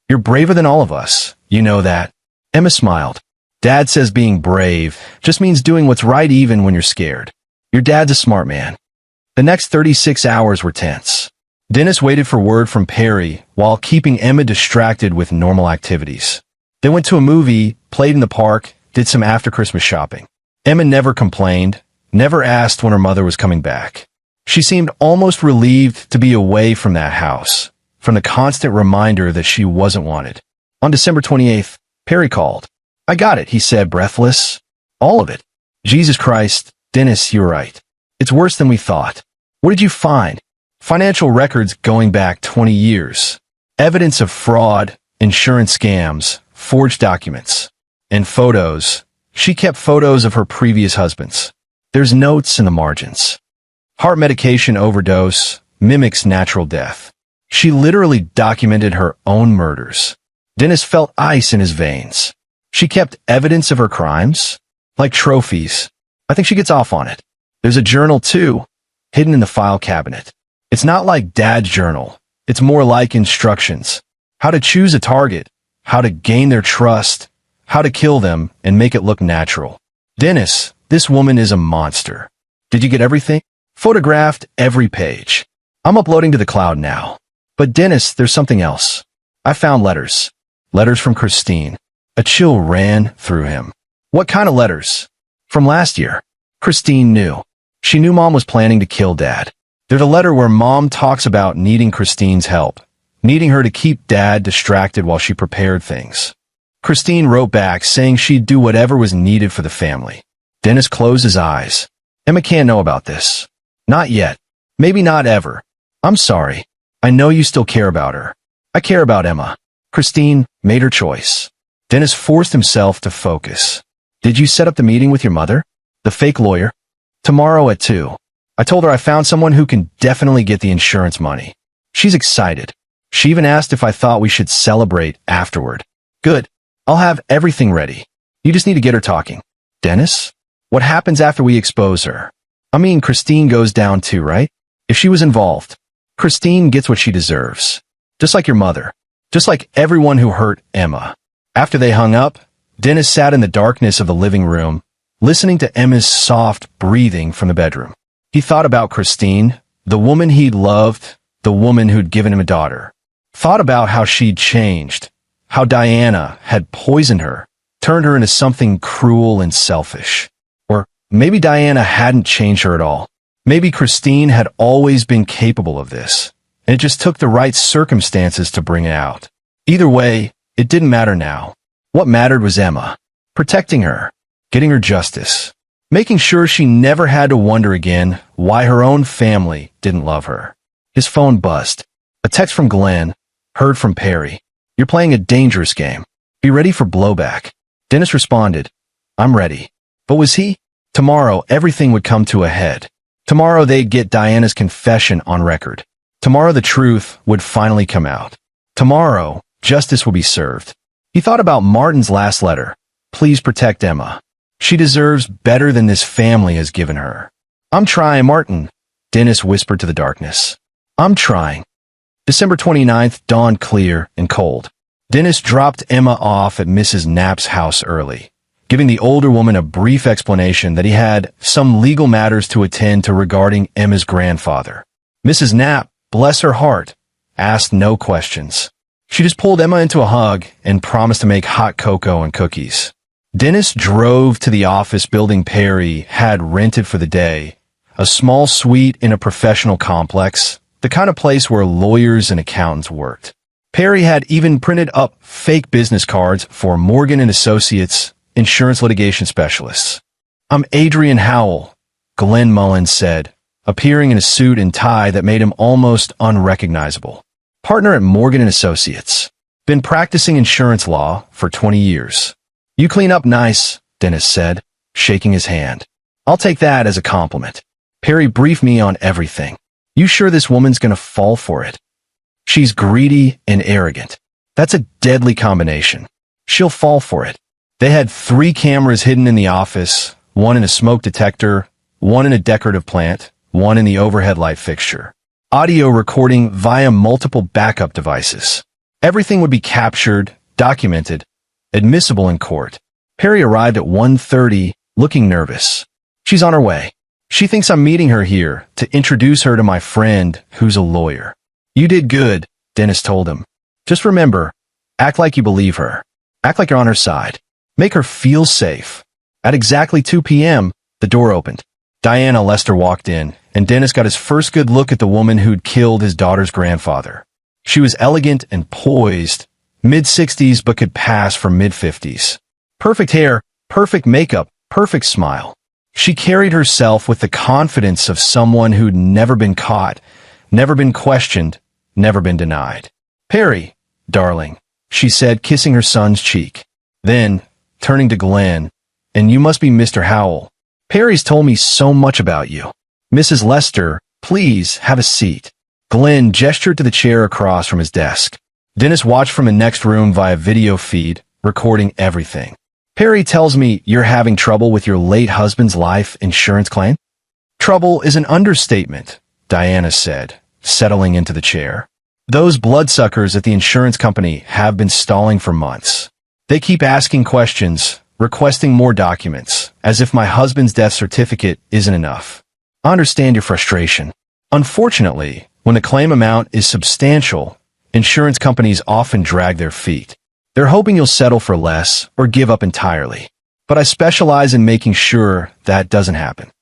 Speaker 1: You're braver than all of us, you know that. Emma smiled. Dad says being brave just means doing what's right even when you're scared. Your dad's a smart man. The next 36 hours were tense. Dennis waited for word from Perry while keeping Emma distracted with normal activities. They went to a movie, played in the park, did some after-Christmas shopping. Emma never complained, never asked when her mother was coming back. She seemed almost relieved to be away from that house, from the constant reminder that she wasn't wanted. On December 28th, Perry called. I got it, he said, breathless. All of it. Jesus Christ, Dennis, you're right. It's worse than we thought. What did you find? Financial records going back 20 years. Evidence of fraud, insurance scams, forged documents. And photos. She kept photos of her previous husbands. There's notes in the margins. Heart medication overdose, mimics natural death. She literally documented her own murders. Dennis felt ice in his veins. She kept evidence of her crimes? Like trophies. I think she gets off on it. There's a journal too, hidden in the file cabinet. It's not like Dad's journal. It's more like instructions. How to choose a target, how to gain their trust, how to kill them and make it look natural. Dennis, this woman is a monster. Did you get everything? Photographed every page. I'm uploading to the cloud now. But Dennis, there's something else. I found letters. Letters from Christine. A chill ran through him. What kind of letters? From last year. Christine knew. She knew Mom was planning to kill Dad. There's a letter where Mom talks about needing Christine's help, needing her to keep Dad distracted while she prepared things. Christine wrote back saying she'd do whatever was needed for the family. Dennis closed his eyes. Emma can't know about this. Not yet. Maybe not ever. I'm sorry. I know you still care about her. I care about Emma. Christine made her choice. Dennis forced himself to focus. Did you set up the meeting with your mother? The fake lawyer? Tomorrow at 2. I told her I found someone who can definitely get the insurance money. She's excited. She even asked if I thought we should celebrate afterward. Good. I'll have everything ready. You just need to get her talking. Dennis? What happens after we expose her? I mean, Christine goes down too, right? If she was involved. Christine gets what she deserves. Just like your mother. Just like everyone who hurt Emma. After they hung up, Dennis sat in the darkness of the living room, listening to Emma's soft breathing from the bedroom. He thought about Christine, the woman he'd loved, the woman who'd given him a daughter. Thought about how she'd changed, how Diana had poisoned her, turned her into something cruel and selfish. maybe Diana hadn't changed her at all. Maybe Christine had always been capable of this, and it just took the right circumstances to bring it out. Either way, it didn't matter now. What mattered was Emma. Protecting her, getting her justice, making sure she never had to wonder again why her own family didn't love her. His phone buzzed. A text from Glenn, heard from Perry. You're playing a dangerous game. Be ready for blowback. Dennis responded, I'm ready. But was he? Tomorrow, everything would come to a head. Tomorrow, they'd get Diana's confession on record. Tomorrow, the truth would finally come out. Tomorrow, justice would be served. He thought about Martin's last letter. Please protect Emma. She deserves better than this family has given her. I'm trying, Martin, Dennis whispered to the darkness. I'm trying. December 29th dawned clear and cold. Dennis dropped Emma off at Mrs. Knapp's house early, giving the older woman a brief explanation that he had some legal matters to attend to regarding Emma's grandfather. Mrs. Knapp, bless her heart, asked no questions. She just pulled Emma into a hug and promised to make hot cocoa and cookies. Dennis drove to the office building Perry had rented for the day, a small suite in a professional complex, the kind of place where lawyers and accountants worked. Perry had even printed up fake business cards for Morgan & Associates, insurance litigation specialists. I'm Adrian Howell, Glenn Mullins said, appearing in a suit and tie that made him almost unrecognizable. Partner at Morgan & Associates. Been practicing insurance law for 20 years. You clean up nice, Dennis said, shaking his hand. I'll take that as a compliment. Perry briefed me on everything. You sure this woman's gonna fall for it? She's greedy and arrogant. That's a deadly combination. She'll fall for it. They had 3 cameras hidden in the office, one in a smoke detector, one in a decorative plant, one in the overhead light fixture. Audio recording via multiple backup devices. Everything would be captured, documented, admissible in court. Perry arrived at 1:30, looking nervous. She's on her way. She thinks I'm meeting her here to introduce her to my friend who's a lawyer. You did good, Dennis told him. Just remember, act like you believe her. Act like you're on her side. Make her feel safe. At exactly 2 p.m., the door opened. Diana Lester walked in, and Dennis got his first good look at the woman who'd killed his daughter's grandfather. She was elegant and poised, mid-60s but could pass for mid-50s. Perfect hair, perfect makeup, perfect smile. She carried herself with the confidence of someone who'd never been caught, never been questioned, never been denied. Perry, darling, she said, kissing her son's cheek. Then, turning to Glenn, and you must be Mr. Howell. Perry's told me so much about you. Mrs. Lester, please have a seat. Glenn gestured to the chair across from his desk. Dennis watched from the next room via video feed, recording everything. Perry tells me you're having trouble with your late husband's life insurance claim? Trouble is an understatement, Diana said, settling into the chair. Those bloodsuckers at the insurance company have been stalling for months. They keep asking questions, requesting more documents, as if my husband's death certificate isn't enough. I understand your frustration. Unfortunately, when the claim amount is substantial, insurance companies often drag their feet. They're hoping you'll settle for less or give up entirely. But I specialize in making sure that doesn't happen.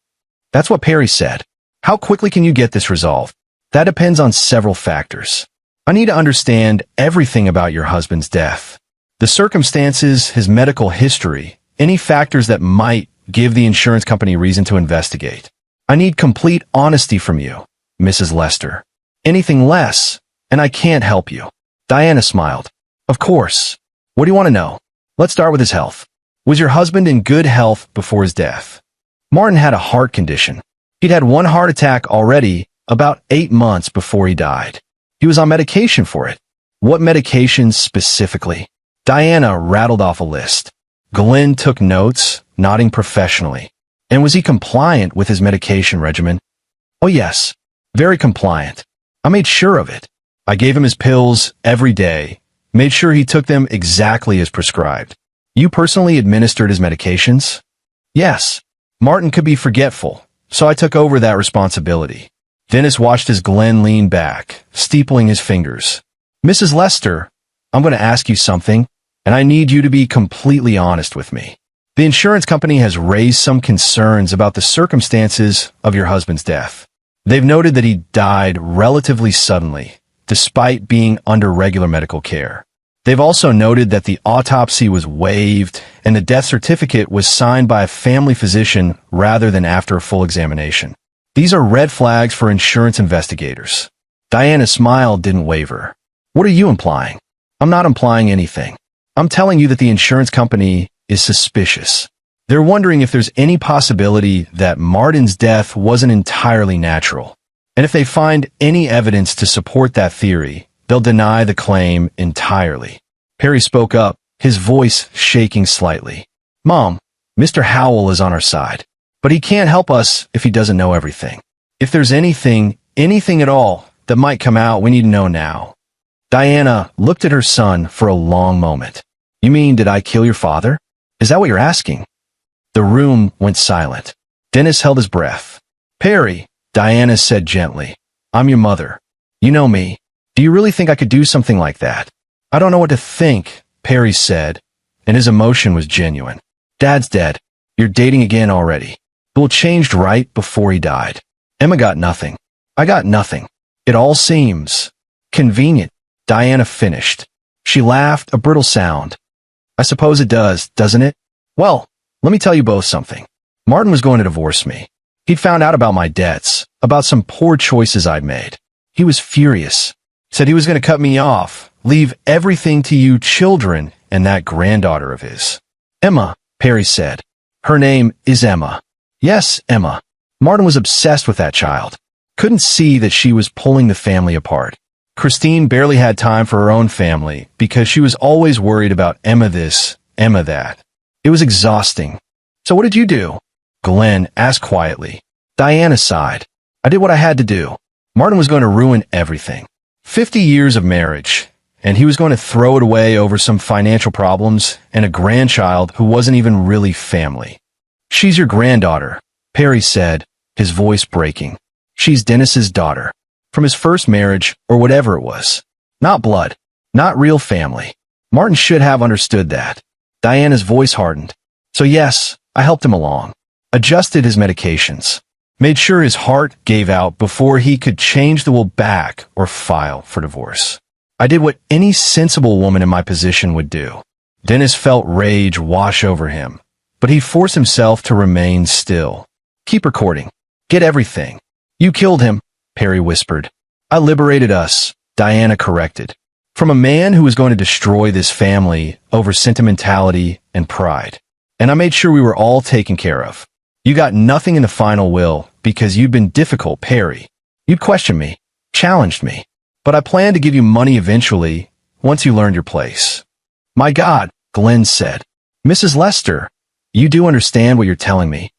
Speaker 1: That's what Perry said. How quickly can you get this resolved? That depends on several factors. I need to understand everything about your husband's death. The circumstances, his medical history, any factors that might give the insurance company reason to investigate. I need complete honesty from you, Mrs. Lester. Anything less, and I can't help you. Diana smiled. Of course. What do you want to know? Let's start with his health. Was your husband in good health before his death? Martin had a heart condition. He'd had 1 heart attack already about 8 months before he died. He was on medication for it. What medications specifically? Diana rattled off a list. Glenn took notes, nodding professionally. And was he compliant with his medication regimen? Oh yes, very compliant. I made sure of it. I gave him his pills every day, made sure he took them exactly as prescribed. You personally administered his medications? Yes. Martin could be forgetful, so I took over that responsibility. Dennis watched as Glenn leaned back, steepling his fingers. Mrs. Lester, I'm going to ask you something, and I need you to be completely honest with me. The insurance company has raised some concerns about the circumstances of your husband's death. They've noted that he died relatively suddenly, despite being under regular medical care. They've also noted that the autopsy was waived and the death certificate was signed by a family physician rather than after a full examination. These are red flags for insurance investigators. Diana's smile didn't waver. What are you implying? I'm not implying anything. I'm telling you that the insurance company is suspicious. They're wondering if there's any possibility that Martin's death wasn't entirely natural. And if they find any evidence to support that theory, they'll deny the claim entirely. Perry spoke up, his voice shaking slightly. Mom, Mr. Howell is on our side, but he can't help us if he doesn't know everything. If there's anything at all that might come out, we need to know now. Diana looked at her son for a long moment. You mean, did I kill your father? Is that what you're asking? The room went silent. Dennis held his breath. Perry, Diana said gently, I'm your mother. You know me. Do you really think I could do something like that? I don't know what to think, Perry said, and his emotion was genuine. Dad's dead. You're dating again already. Bill changed right before he died. Emma got nothing. I got nothing. It all seems convenient, Diana finished. She laughed, a brittle sound. I suppose it does, doesn't it? Well, let me tell you both something. Martin was going to divorce me. He'd found out about my debts, about some poor choices I'd made. He was furious. Said he was going to cut me off, leave everything to you children and that granddaughter of his. Emma, Perry said. Her name is Emma. Yes, Emma. Martin was obsessed with that child. Couldn't see that she was pulling the family apart. Christine barely had time for her own family because she was always worried about Emma this, Emma that. It was exhausting. So what did you do? Glenn asked quietly. Diana sighed. I did what I had to do. Martin was going to ruin everything. 50 years of marriage, and he was going to throw it away over some financial problems and a grandchild who wasn't even really family. She's your granddaughter, Perry said, his voice breaking. She's Dennis's daughter. From his first marriage, or whatever it was. Not blood. Not real family. Martin should have understood that. Diana's voice hardened. So yes, I helped him along. Adjusted his medications. Made sure his heart gave out before he could change the will back or file for divorce. I did what any sensible woman in my position would do. Dennis felt rage wash over him, but he forced himself to remain still. Keep recording. Get everything. You killed him, Perry whispered. I liberated us, Diana corrected. From a man who was going to destroy this family over sentimentality and pride. And I made sure we were all taken care of. You got nothing in the final will because you'd been difficult, Perry. You'd questioned me, challenged me. But I planned to give you money eventually, once you learned your place. My God, Glenn said. Mrs. Lester, you do understand what you're telling me.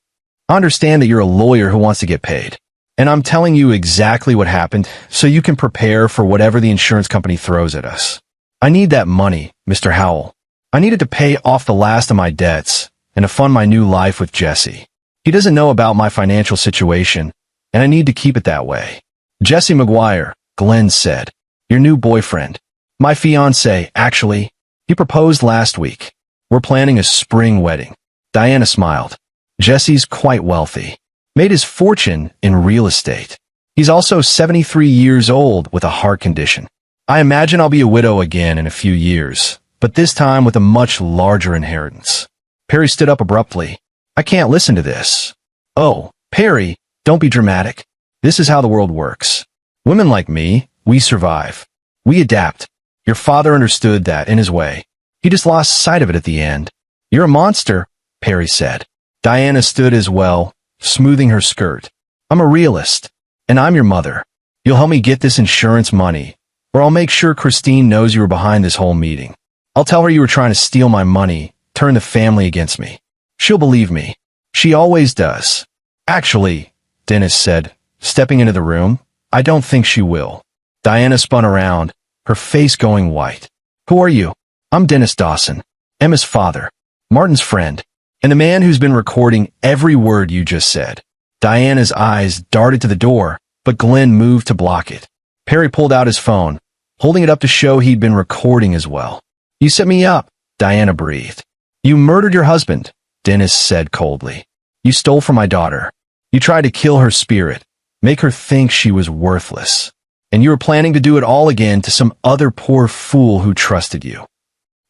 Speaker 1: I understand that you're a lawyer who wants to get paid. And I'm telling you exactly what happened so you can prepare for whatever the insurance company throws at us. I need that money, Mr. Howell. I needed to pay off the last of my debts and to fund my new life with Jesse. He doesn't know about my financial situation, and I need to keep it that way. Jesse McGuire, Glenn said. Your new boyfriend. My fiancé, actually. He proposed last week. We're planning a spring wedding. Diana smiled. Jesse's quite wealthy. Made his fortune in real estate. He's also 73 years old with a heart condition. I imagine I'll be a widow again in a few years, but this time with a much larger inheritance. Perry stood up abruptly. I can't listen to this. Oh, Perry, don't be dramatic. This is how the world works. Women like me, we survive. We adapt. Your father understood that in his way. He just lost sight of it at the end. You're a monster, Perry said. Diana stood as well, smoothing her skirt. I'm a realist, and I'm your mother. You'll help me get this insurance money, or I'll make sure Christine knows you were behind this whole meeting. I'll tell her you were trying to steal my money, turn the family against me. She'll believe me. She always does. Actually, Dennis said, stepping into the room, I don't think she will. Diana spun around, her face going white. Who are you? I'm Dennis Dawson, Emma's father, Martin's friend, and the man who's been recording every word you just said. Diana's eyes darted to the door, but Glenn moved to block it. Perry pulled out his phone, holding it up to show he'd been recording as well. You set me up, Diana breathed. You murdered your husband. Dennis said coldly. You stole from my daughter. You tried to kill her spirit, make her think she was worthless. And you were planning to do it all again to some other poor fool who trusted you.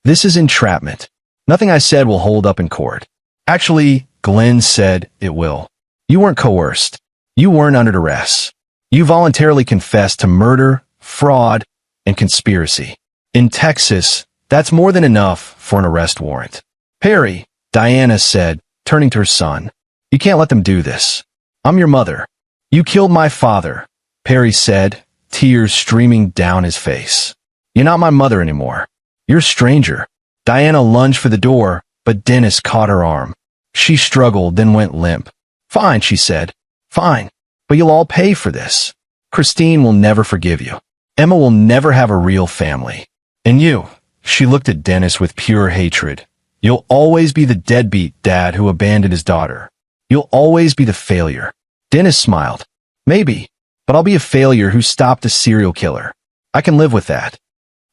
Speaker 1: This is entrapment. Nothing I said will hold up in court. Actually, Glenn said it will. You weren't coerced. You weren't under duress. You voluntarily confessed to murder, fraud, and conspiracy. In Texas, that's more than enough for an arrest warrant. Perry, Diana said, turning to her son, you can't let them do this. I'm your mother. You killed my father, Perry said, tears streaming down his face. You're not my mother anymore. You're a stranger. Diana lunged for the door, but Dennis caught her arm. She struggled, then went limp. Fine, she said. Fine, but you'll all pay for this. Christine will never forgive you. Emma will never have a real family. And you, she looked at Dennis with pure hatred. You'll always be the deadbeat dad who abandoned his daughter. You'll always be the failure. Dennis smiled. Maybe, but I'll be a failure who stopped a serial killer. I can live with that.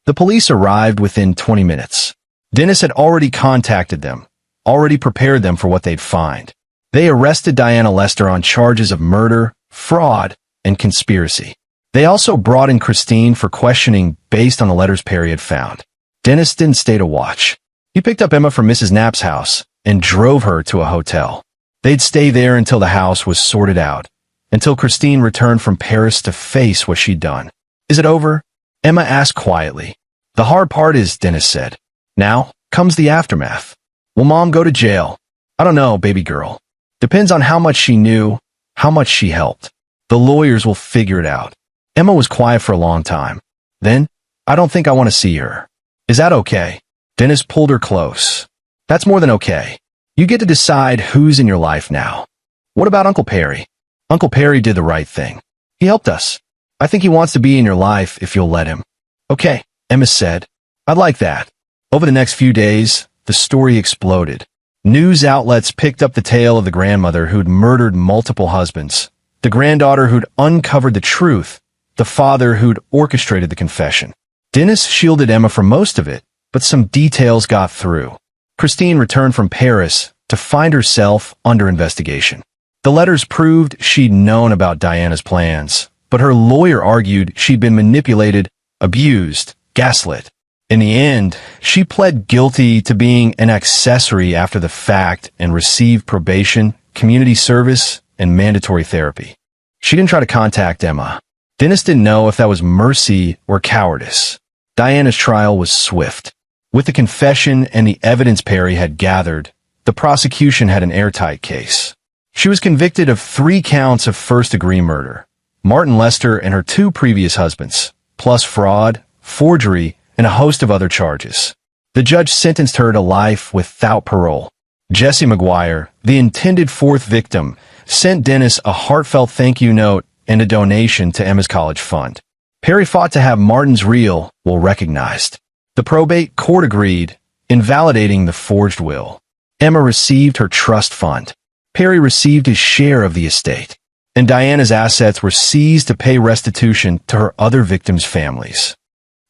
Speaker 1: The police arrived within 20 minutes. Dennis had already contacted them, already prepared them for what they'd find. They arrested Diana Lester on charges of murder, fraud, and conspiracy. They also brought in Christine for questioning based on the letters Perry had found. Dennis didn't stay to watch. He picked up Emma from Mrs. Knapp's house and drove her to a hotel. They'd stay there until the house was sorted out, until Christine returned from Paris to face what she'd done. Is it over? Emma asked quietly. The hard part is, Dennis said. Now comes the aftermath. Will Mom go to jail? I don't know, baby girl. Depends on how much she knew, how much she helped. The lawyers will figure it out. Emma was quiet for a long time. Then, I don't think I want to see her. Is that okay? Dennis pulled her close. That's more than okay. You get to decide who's in your life now. What about Uncle Perry? Uncle Perry did the right thing. He helped us. I think he wants to be in your life if you'll let him. Okay, Emma said. I'd like that. Over the next few days, the story exploded. News outlets picked up the tale of the grandmother who'd murdered multiple husbands, the granddaughter who'd uncovered the truth, the father who'd orchestrated the confession. Dennis shielded Emma from most of it, but some details got through. Christine returned from Paris to find herself under investigation. The letters proved she'd known about Diana's plans, but her lawyer argued she'd been manipulated, abused, gaslit. In the end, she pled guilty to being an accessory after the fact and received probation, community service, and mandatory therapy. She didn't try to contact Emma. Dennis didn't know if that was mercy or cowardice. Diana's trial was swift. With the confession and the evidence Perry had gathered, the prosecution had an airtight case. She was convicted of 3 counts of first-degree murder, Martin Lester and her 2 previous husbands, plus fraud, forgery, and a host of other charges. The judge sentenced her to life without parole. Jesse McGuire, the intended 4th victim, sent Dennis a heartfelt thank you note and a donation to Emma's college fund. Perry fought to have Martin's real will recognized. The probate court agreed, invalidating the forged will. Emma received her trust fund. Perry received his share of the estate, and Diana's assets were seized to pay restitution to her other victims' families.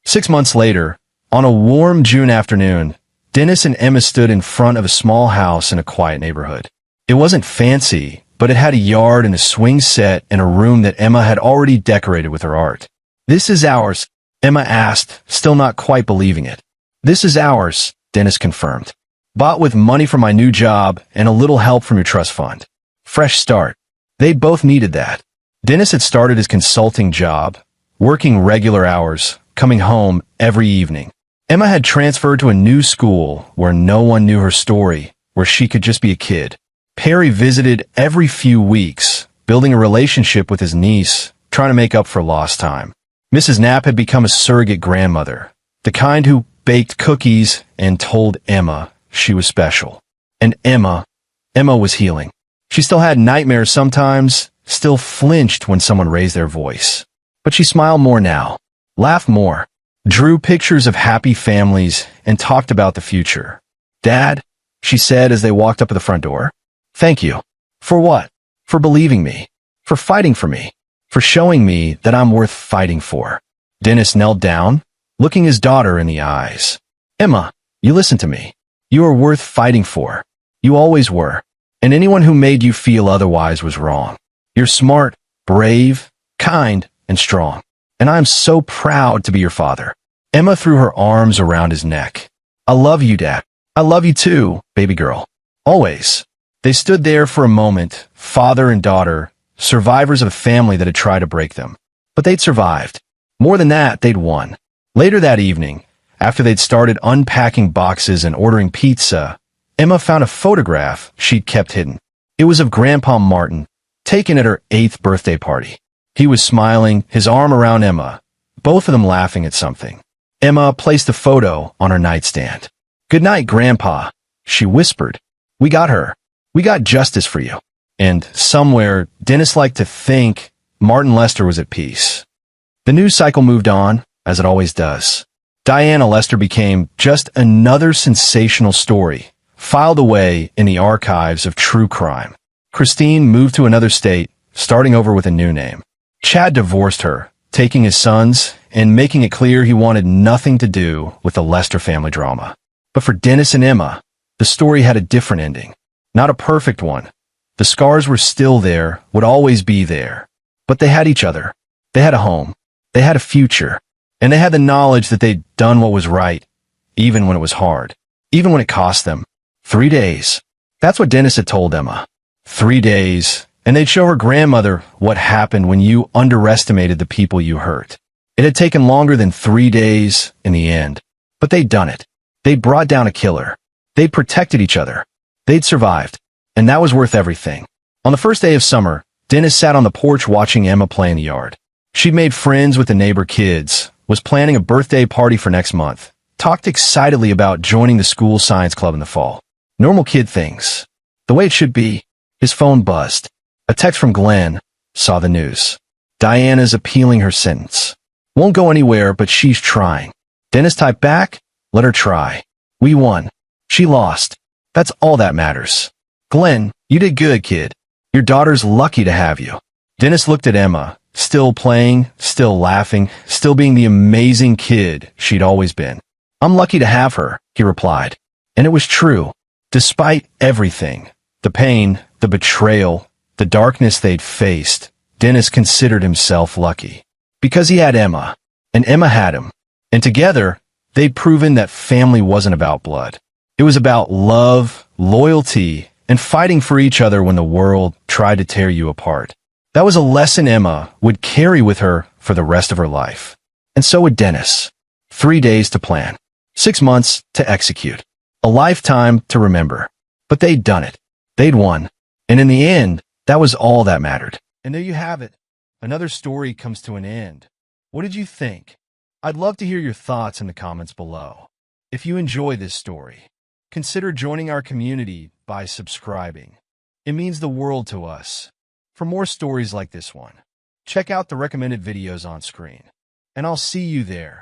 Speaker 1: 6 months later, on a warm June afternoon, Dennis and Emma stood in front of a small house in a quiet neighborhood. It wasn't fancy, but it had a yard and a swing set and a room that Emma had already decorated with her art. This is ours, Emma asked, still not quite believing it. This is ours, Dennis confirmed. Bought with money from my new job and a little help from your trust fund. Fresh start. They both needed that. Dennis had started his consulting job, working regular hours, coming home every evening. Emma had transferred to a new school where no one knew her story, where she could just be a kid. Perry visited every few weeks, building a relationship with his niece, trying to make up for lost time. Mrs. Knapp had become a surrogate grandmother, the kind who baked cookies and told Emma she was special. And Emma was healing. She still had nightmares sometimes, still flinched when someone raised their voice. But she smiled more now, laughed more, drew pictures of happy families, and talked about the future. Dad, she said as they walked up to the front door. Thank you. For what? For believing me. For fighting for me. For showing me that I'm worth fighting for. Dennis knelt down, looking his daughter in the eyes. Emma, you listen to me. You are worth fighting for. You always were. And anyone who made you feel otherwise was wrong. You're smart, brave, kind, and strong. And I'm so proud to be your father. Emma threw her arms around his neck. I love you, Dad. I love you too, baby girl. Always. They stood there for a moment, father and daughter, survivors of a family that had tried to break them. But they'd survived. More than that, they'd won. Later that evening, after they'd started unpacking boxes and ordering pizza, Emma found a photograph she'd kept hidden. It was of Grandpa Martin, taken at her 8th birthday party. He was smiling, his arm around Emma, both of them laughing at something. Emma placed the photo on her nightstand. "Good night, Grandpa," she whispered. "We got her. We got justice for you." And somewhere, Dennis liked to think Martin Lester was at peace. The news cycle moved on, as it always does. Diana Lester became just another sensational story, filed away in the archives of true crime. Christine moved to another state, starting over with a new name. Chad divorced her, taking his sons and making it clear he wanted nothing to do with the Lester family drama. But for Dennis and Emma, the story had a different ending. Not a perfect one. The scars were still there, would always be there. But they had each other. They had a home. They had a future. And they had the knowledge that they'd done what was right, even when it was hard, even when it cost them. 3 days. That's what Dennis had told Emma. 3 days, and they'd show her grandmother what happened when you underestimated the people you hurt. It had taken longer than 3 days in the end, but they'd done it. They'd brought down a killer. They'd protected each other. They'd survived, and that was worth everything. On the first day of summer, Dennis sat on the porch watching Emma play in the yard. She'd made friends with the neighbor kids, was planning a birthday party for next month, talked excitedly about joining the school science club in the fall. Normal kid things. The way it should be. His phone buzzed. A text from Glenn. Saw the news. Diana's appealing her sentence. Won't go anywhere, but she's trying. Dennis typed back, let her try. We won. She lost. That's all that matters. Glenn, you did good, kid. Your daughter's lucky to have you. Dennis looked at Emma, still playing, still laughing, still being the amazing kid she'd always been. I'm lucky to have her, he replied. And it was true. Despite everything, the pain, the betrayal, the darkness they'd faced, Dennis considered himself lucky. Because he had Emma, and Emma had him. And together, they'd proven that family wasn't about blood. It was about love, loyalty, and fighting for each other when the world tried to tear you apart. That was a lesson Emma would carry with her for the rest of her life. And so would Dennis. 3 days to plan. 6 months to execute. A lifetime to remember. But they'd done it. They'd won. And in the end, that was all that mattered. And there you have it. Another story comes to an end. What did you think? I'd love to hear your thoughts in the comments below. If you enjoy this story, consider joining our community by subscribing. It means the world to us. For more stories like this one, check out the recommended videos on screen. And I'll see you there.